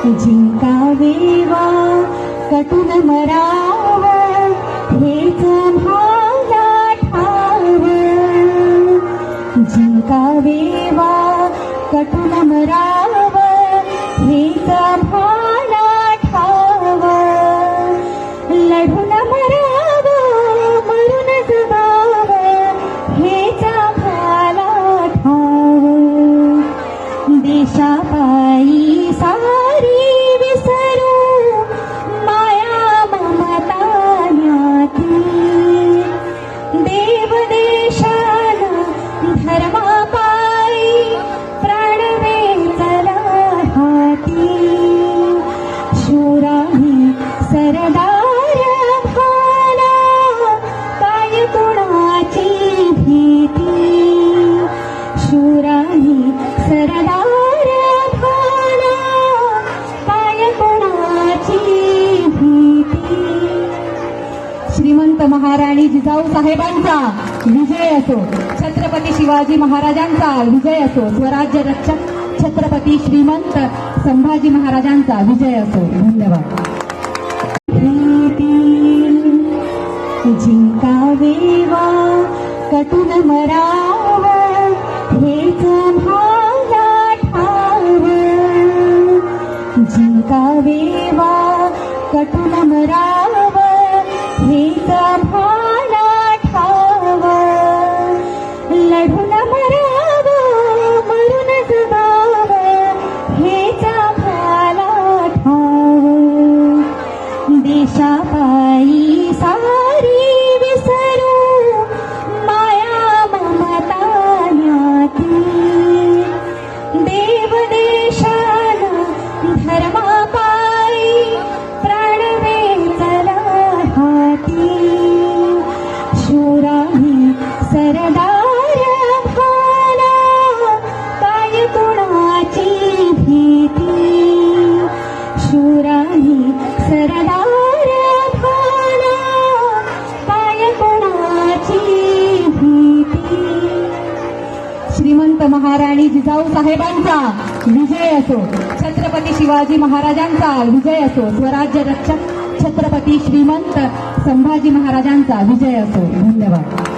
जिंकावेवा कटून मराव हेच भाला ठाव जिंकावेवा कटून मराव हेच भाला ठाव लढून मराव मरून जगाव हेच भाला ठाव देशापायी सारी विसरू माया ममतान्याती देव देशान धर्मापायी प्राण वेचला हाती शूराही सरदार भाला काय कुणाची भीती शूराही सरदार भाला काय कुणाची भीती श्रीमंत महाराणी जिजाऊ साहेबांचा विजय असो छत्रपती शिवाजी महाराजांचा विजय असो स्वराज्य रक्षक छत्रपती श्रीमंत संभाजी महाराजांचा विजय असो धन्यवाद जिंकावेवा कटून मराव हेच भाला ठाव जिंकावेवा कटून मराव हेच भाला ठाव लढून मराव मरून जगाव हेच भाला ठाव देशापायी सारी विसरू माया ममतान्याती देव देशान धर्मापायी प्राण वेचला हाती शूराही सरदार भाला काय कुणाची भीती शूराही सरदार भाला काय कुणाची भीती श्रीमंत महाराणी जिजाऊ साहेबांचा विजय असो छत्रपती शिवाजी महाराजांचा विजय असो स्वराज्य रक्षक छत्रपती श्रीमंत संभाजी महाराजांचा विजय असो धन्यवाद।